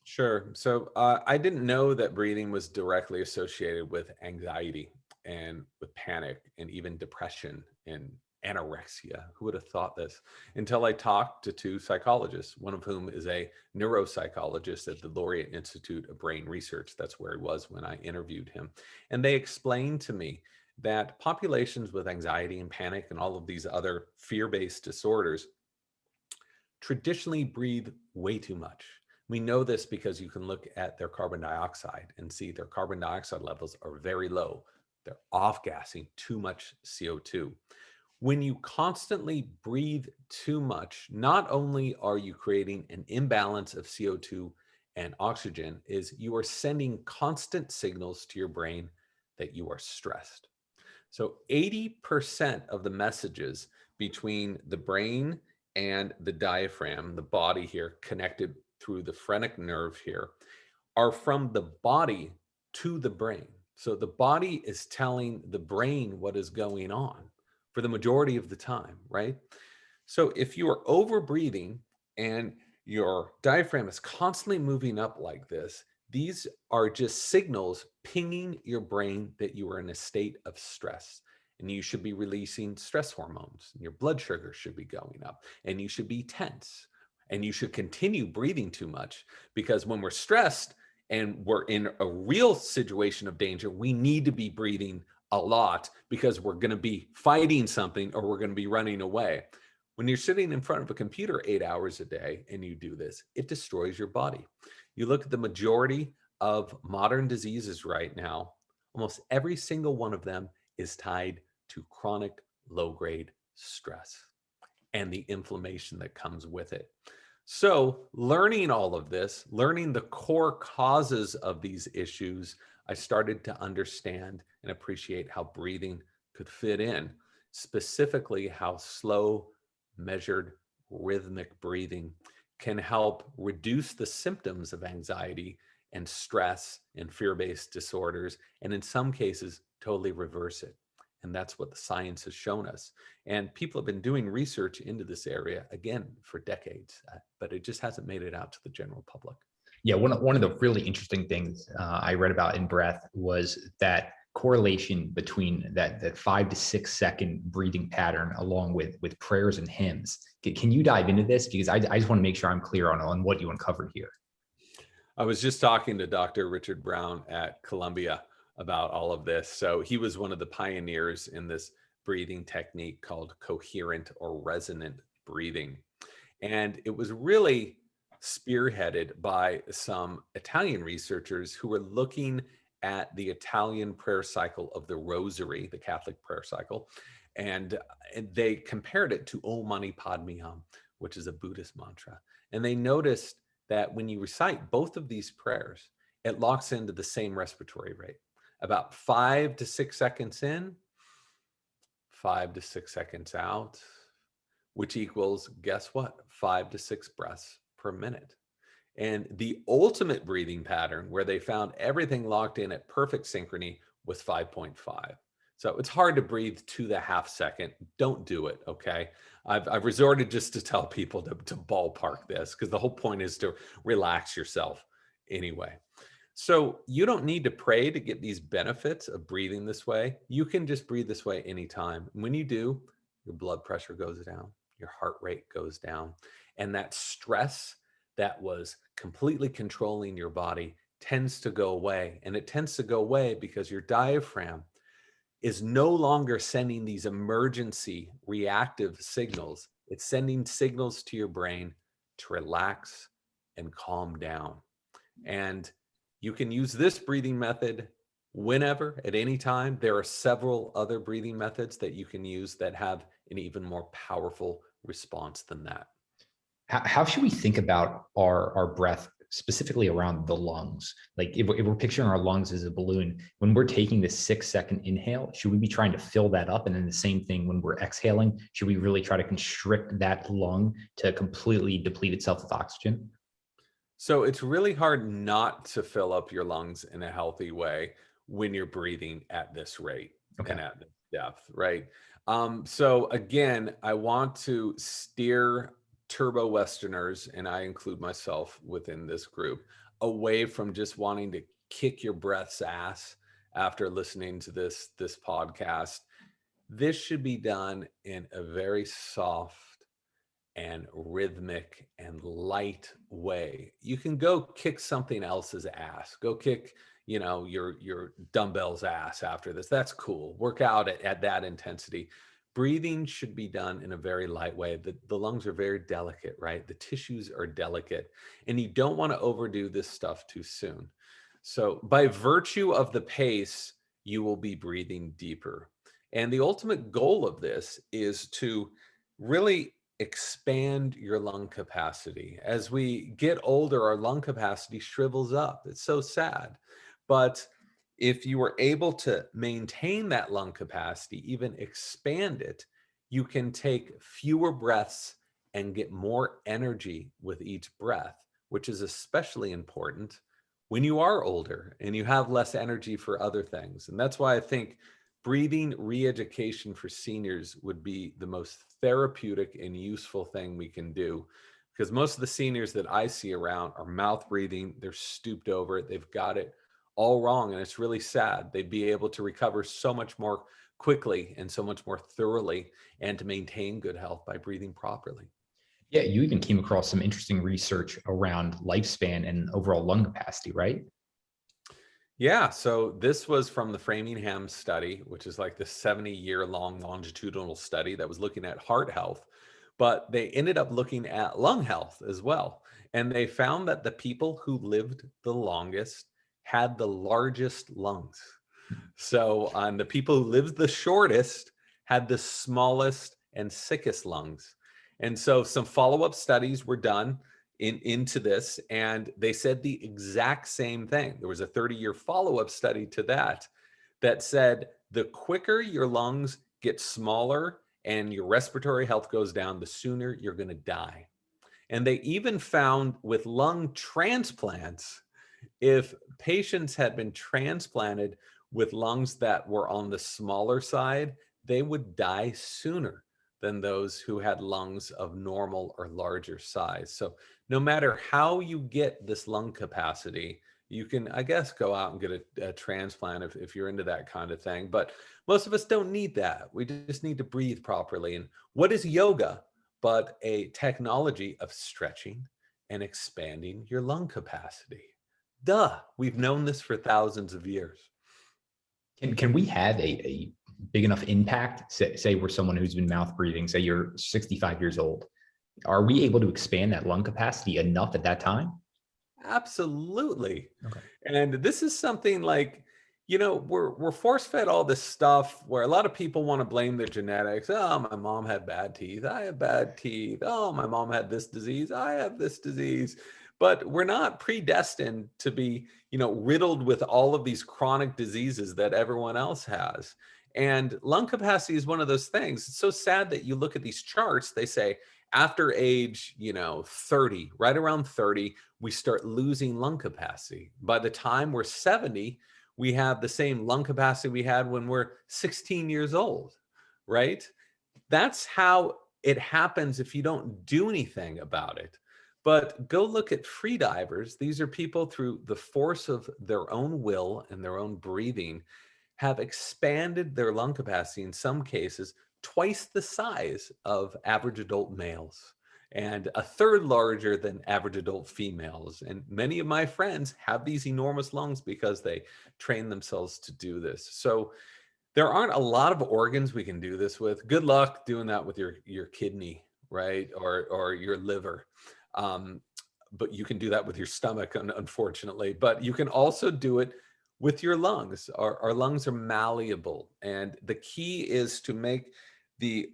Sure. So I didn't know that breathing was directly associated with anxiety and with panic and even depression and anorexia. Who would have thought this? Until I talked to two psychologists, one of whom is a neuropsychologist at the Laureate Institute of Brain Research. That's where he was when I interviewed him. And they explained to me that populations with anxiety and panic and all of these other fear-based disorders traditionally breathe way too much. We know this because you can look at their carbon dioxide and see their carbon dioxide levels are very low. They're off-gassing too much CO2. When you constantly breathe too much, not only are you creating an imbalance of CO2 and oxygen, is you are sending constant signals to your brain that you are stressed. So 80% of the messages between the brain and the diaphragm, the body here connected through the phrenic nerve here, are from the body to the brain. So the body is telling the brain what is going on for the majority of the time, right? So if you are over breathing and your diaphragm is constantly moving up like this, these are just signals pinging your brain that you are in a state of stress. And you should be releasing stress hormones. Your blood sugar should be going up and you should be tense. And you should continue breathing too much because when we're stressed and we're in a real situation of danger, we need to be breathing a lot because we're going to be fighting something or we're going to be running away. When you're sitting in front of a computer 8 hours a day and you do this, it destroys your body. You look at the majority of modern diseases right now, almost every single one of them is tied to chronic low-grade stress and the inflammation that comes with it. So learning all of this, learning the core causes of these issues, I started to understand and appreciate how breathing could fit in, specifically how slow, measured, rhythmic breathing can help reduce the symptoms of anxiety and stress and fear-based disorders, and in some cases, totally reverse it. And that's what the science has shown us. And people have been doing research into this area, again, for decades, but it just hasn't made it out to the general public. Yeah, one of the really interesting things I read about in breath was that correlation between that 5 to 6 second breathing pattern along with prayers and hymns. Can you dive into this? Because I just want to make sure I'm clear on what you uncovered here. I was just talking to Dr. Richard Brown at Columbia about all of this. So he was one of the pioneers in this breathing technique called coherent or resonant breathing. And it was really spearheaded by some Italian researchers who were looking at the Italian prayer cycle of the Rosary, the Catholic prayer cycle, and they compared it to Om Mani Padme Hum, which is a Buddhist mantra. And they noticed that when you recite both of these prayers, it locks into the same respiratory rate. About 5 to 6 seconds in, 5 to 6 seconds out, which equals, guess what? 5 to 6 breaths per minute. And the ultimate breathing pattern where they found everything locked in at perfect synchrony was 5.5. So it's hard to breathe to the half second. Don't do it, okay? I've resorted just to tell people to ballpark this because the whole point is to relax yourself anyway. So you don't need to pray to get these benefits of breathing this way. You can just breathe this way anytime. And when you do, your blood pressure goes down, your heart rate goes down, and that stress that was completely controlling your body tends to go away. And it tends to go away because your diaphragm is no longer sending these emergency reactive signals. It's sending signals to your brain to relax and calm down. And you can use this breathing method whenever, at any time. There are several other breathing methods that you can use that have an even more powerful response than that. How should we think about our breath specifically around the lungs. Like if we're picturing our lungs as a balloon, when we're taking this 6-second inhale, should we be trying to fill that up? And then the same thing when we're exhaling, should we really try to constrict that lung to completely deplete itself with oxygen? So it's really hard not to fill up your lungs in a healthy way when you're breathing at this rate Okay. and at this depth, right? So again, I want to steer turbo Westerners, and I include myself within this group, away from just wanting to kick your breath's ass after listening to this podcast. This should be done in a very soft and rhythmic and light way. You can go kick something else's ass. Go kick, your dumbbell's ass after this. That's cool. Work out at that intensity. Breathing should be done in a very light way. The lungs are very delicate, right? The tissues are delicate, and you don't want to overdo this stuff too soon. So by virtue of the pace, you will be breathing deeper. And the ultimate goal of this is to really expand your lung capacity. As we get older, our lung capacity shrivels up. It's so sad. But if you were able to maintain that lung capacity, even expand it, you can take fewer breaths and get more energy with each breath, which is especially important when you are older and you have less energy for other things. And that's why I think breathing re-education for seniors would be the most therapeutic and useful thing we can do, because most of the seniors that I see around are mouth breathing. They're stooped over it. They've got it all wrong. And it's really sad. They'd be able to recover so much more quickly and so much more thoroughly and to maintain good health by breathing properly. Yeah, you even came across some interesting research around lifespan and overall lung capacity, right? Yeah, so this was from the Framingham study, which is like the 70-year-long longitudinal study that was looking at heart health, but they ended up looking at lung health as well. And they found that the people who lived the longest had the largest lungs. So the people who lived the shortest had the smallest and sickest lungs. And so some follow-up studies were done into this, and they said the exact same thing. There was a 30-year follow-up study to that said the quicker your lungs get smaller and your respiratory health goes down, the sooner you're going to die. And they even found with lung transplants, if patients had been transplanted with lungs that were on the smaller side, they would die sooner than those who had lungs of normal or larger size. So no matter how you get this lung capacity, you can, I guess, go out and get a transplant if you're into that kind of thing. But most of us don't need that. We just need to breathe properly. And what is yoga but a technology of stretching and expanding your lung capacity? Duh, we've known this for thousands of years. Can we have a big enough impact? Say we're someone who's been mouth breathing, say you're 65 years old. Are we able to expand that lung capacity enough at that time? Absolutely. Okay. And this is something like, we're force fed all this stuff where a lot of people want to blame their genetics. Oh, my mom had bad teeth. I have bad teeth. Oh, my mom had this disease. I have this disease. But we're not predestined to be, riddled with all of these chronic diseases that everyone else has. And lung capacity is one of those things. It's so sad that you look at these charts, they say after age, 30, right around 30, we start losing lung capacity. By the time we're 70, we have the same lung capacity we had when we're 16 years old, right? That's how it happens if you don't do anything about it. But go look at free divers. These are people through the force of their own will and their own breathing have expanded their lung capacity in some cases twice the size of average adult males and a third larger than average adult females. And many of my friends have these enormous lungs because they train themselves to do this. So there aren't a lot of organs we can do this with. Good luck doing that with your kidney, right? Or your liver. But you can do that with your stomach, unfortunately. But you can also do it with your lungs. Our lungs are malleable. And the key is to make the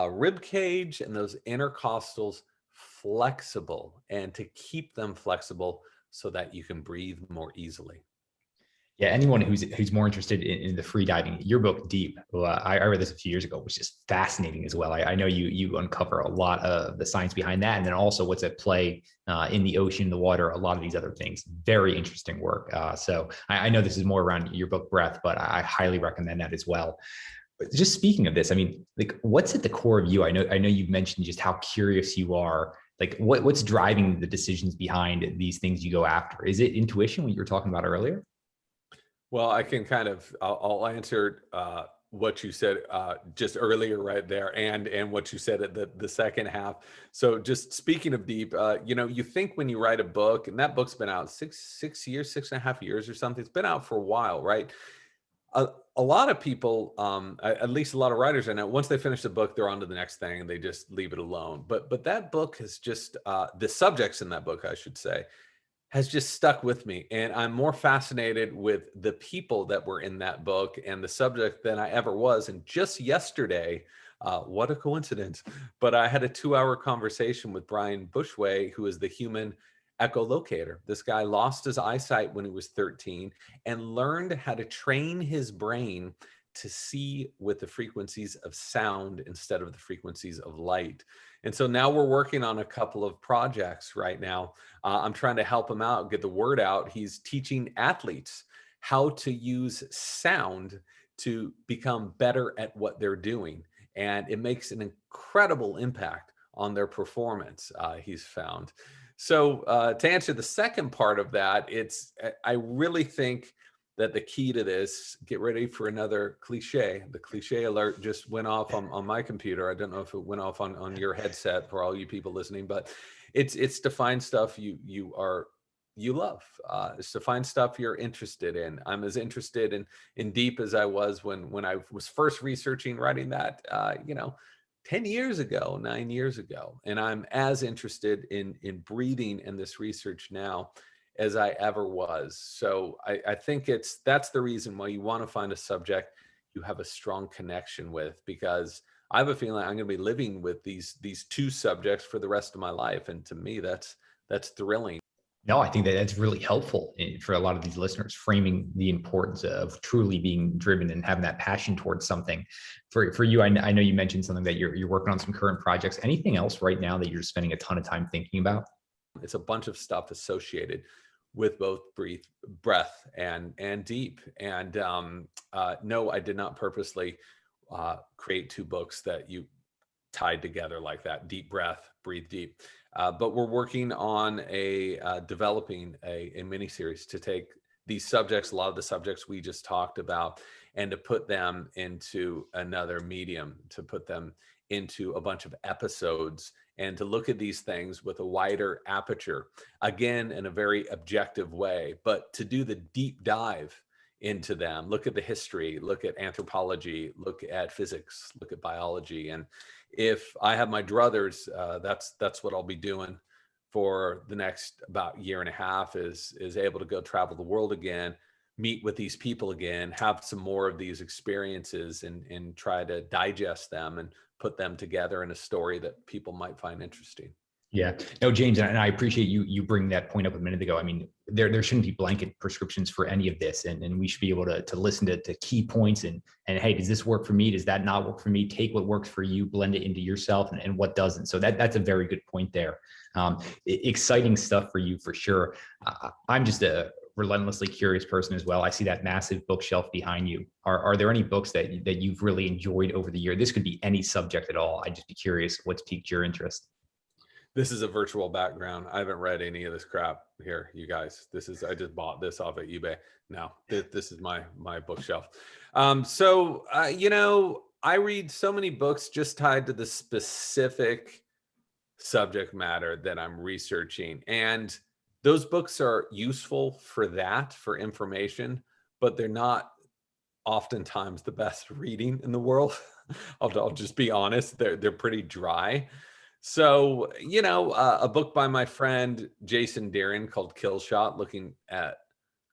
rib cage and those intercostals flexible and to keep them flexible so that you can breathe more easily. Yeah, anyone who's more interested in the free diving, your book Deep, I read this a few years ago, which is fascinating as well. I know you uncover a lot of the science behind that, and then also what's at play in the ocean, the water, a lot of these other things. Very interesting work. So I know this is more around your book Breath, but I highly recommend that as well. But just speaking of this, I mean, like, what's at the core of you? I know you've mentioned just how curious you are. Like, what's driving the decisions behind these things you go after? Is it intuition, what you were talking about earlier? Well, I can kind of, I'll answer what you said just earlier right there, and what you said at the second half. So just speaking of deep, you think when you write a book, and that book's been out six years, 6.5 years or something, it's been out for a while, right? A lot of people, at least a lot of writers I know, once they finish the book, they're on to the next thing and they just leave it alone. But that book has just, the subjects in that book, I should say, has just stuck with me. And I'm more fascinated with the people that were in that book and the subject than I ever was. And just yesterday, what a coincidence, but I had a 2-hour conversation with Brian Bushway, who is the human echolocator. This guy lost his eyesight when he was 13 and learned how to train his brain to see with the frequencies of sound instead of the frequencies of light. And so now we're working on a couple of projects right now. I'm trying to help him out, get the word out. He's teaching athletes how to use sound to become better at what they're doing. And it makes an incredible impact on their performance, he's found. So to answer the second part of that, I really think that the key to this, get ready for another cliche. The cliche alert just went off on my computer. I don't know if it went off on your headset for all you people listening, but it's to find stuff you love. It's to find stuff you're interested in. I'm as interested in deep as I was when I was first researching, writing that, 10 years ago, 9 years ago. And I'm as interested in breathing and this research now as I ever was. So I think that's the reason why you want to find a subject you have a strong connection with, because I have a feeling I'm going to be living with these two subjects for the rest of my life. And to me, that's thrilling. No, I think that that's really helpful for a lot of these listeners, framing the importance of truly being driven and having that passion towards something. For you, I know you mentioned something that you're working on some current projects. Anything else right now that you're spending a ton of time thinking about? It's a bunch of stuff associated with both breath and deep. And no, I did not purposely create two books that you tied together like that: deep breath, breathe deep. But we're working on developing a mini series to take these subjects, a lot of the subjects we just talked about, and to put them into another medium, to put them into a bunch of episodes, and to look at these things with a wider aperture, again, in a very objective way, but to do the deep dive into them, look at the history, look at anthropology, look at physics, look at biology. And if I have my druthers, that's what I'll be doing for the next about year and a half, is able to go travel the world again, meet with these people again, have some more of these experiences, and try to digest them and put them together in a story that people might find interesting. Yeah, no, James, and I appreciate you bringing that point up a minute ago. I mean, there shouldn't be blanket prescriptions for any of this, and we should be able to listen to key points and hey, does this work for me? Does that not work for me? Take what works for you, blend it into yourself, and what doesn't. So that's a very good point there. Exciting stuff for you for sure. I'm just a relentlessly curious person as well. I see that massive bookshelf behind you. Are there any books that you've really enjoyed over the year? This could be any subject at all. I'd just be curious what's piqued your interest. This is a virtual background. I haven't read any of this crap here, you guys. I just bought this off of eBay. No, this is my bookshelf. I read so many books just tied to the specific subject matter that I'm researching. And those books are useful for that, for information, but they're not oftentimes the best reading in the world. I'll just be honest. They're pretty dry. So, a book by my friend Jason Deeren called Kill Shot, looking at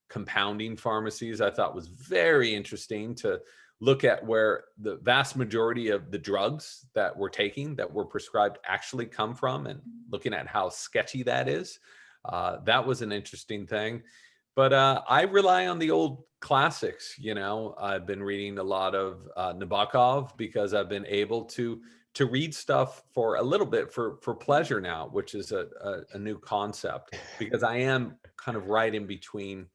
compounding pharmacies, I thought was very interesting, to look at where the vast majority of the drugs that we're taking, that were prescribed, actually come from, and looking at how sketchy that is. that was an interesting thing. But I rely on the old classics. I've been reading a lot of Nabokov because I've been able to read stuff for a little bit for pleasure now, which is a new concept, because I am kind of right in between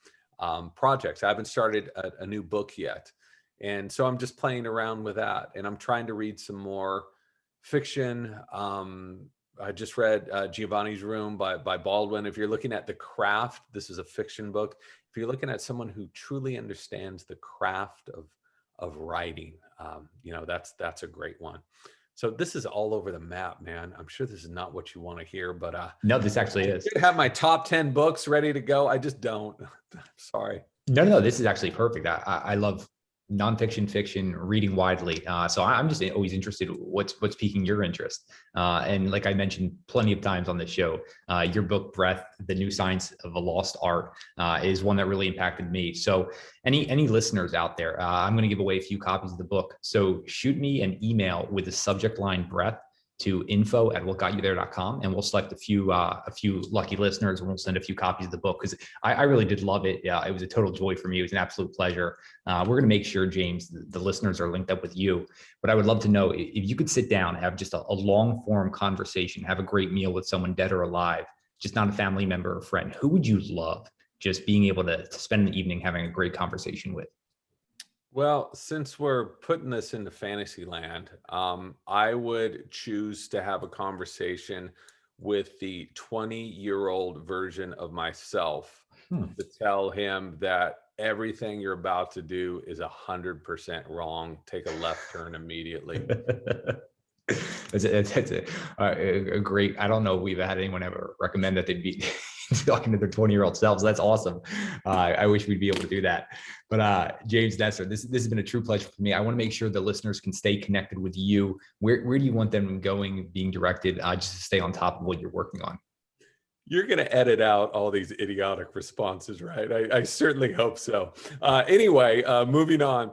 projects. I haven't started a new book yet. And so I'm just playing around with that. And I'm trying to read some more fiction. I just read Giovanni's Room by Baldwin. If you're looking at the craft, this is a fiction book. If you're looking at someone who truly understands the craft of writing, that's a great one. So this is all over the map, man. I'm sure this is not what you want to hear, but no, this actually is. I have my top 10 books ready to go. I just don't. Sorry. No, this is actually perfect. I love nonfiction, fiction, reading widely. So I'm just always interested what's piquing your interest. And like I mentioned plenty of times on the show, your book, Breath, The New Science of a Lost Art, is one that really impacted me. So any listeners out there, I'm going to give away a few copies of the book. So shoot me an email with the subject line Breath to info@whatgotyouthere.com, and we'll select a few lucky listeners, and we'll send a few copies of the book, because I really did love it. Yeah, it was a total joy for me. It was an absolute pleasure. We're going to make sure, James, the listeners are linked up with you. But I would love to know if you could sit down, have just a long form conversation, have a great meal with someone dead or alive, just not a family member or friend. Who would you love just being able to spend the evening having a great conversation with? Well, since we're putting this into fantasy land, I would choose to have a conversation with the 20-year-old version of myself to tell him that everything you're about to do is 100% wrong. Take a left turn immediately. That's a great, I don't know if we've had anyone ever recommend that they'd be talking to their 20-year-old selves. That's awesome. I wish we'd be able to do that. But James, Nestor, this has been a true pleasure for me. I want to make sure the listeners can stay connected with you. Where do you want them going, being directed, just to stay on top of what you're working on? You're going to edit out all these idiotic responses, right? I certainly hope so. Anyway, moving on.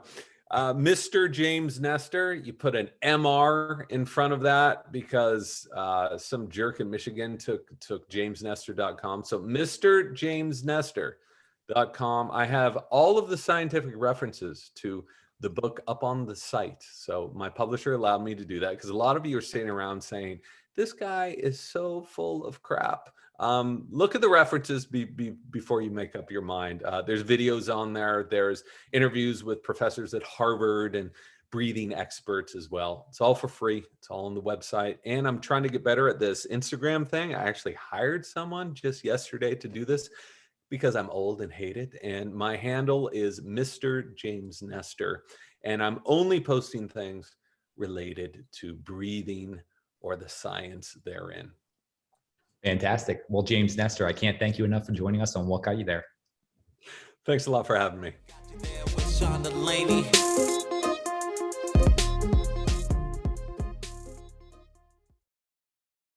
Mr. James Nestor, you put an MR in front of that because some jerk in Michigan took jamesnestor.com. So mrjamesnestor.com. I have all of the scientific references to the book up on the site. So my publisher allowed me to do that, because a lot of you are sitting around saying, this guy is so full of crap. Look at the references before you make up your mind. There's videos on there. There's interviews with professors at Harvard and breathing experts as well. It's all for free. It's all on the website. And I'm trying to get better at this Instagram thing. I actually hired someone just yesterday to do this because I'm old and hate it. And my handle is Mr. James Nestor. And I'm only posting things related to breathing or the science therein. Fantastic. Well, James Nestor, I can't thank you enough for joining us on What Got You There. Thanks a lot for having me. DeLaney.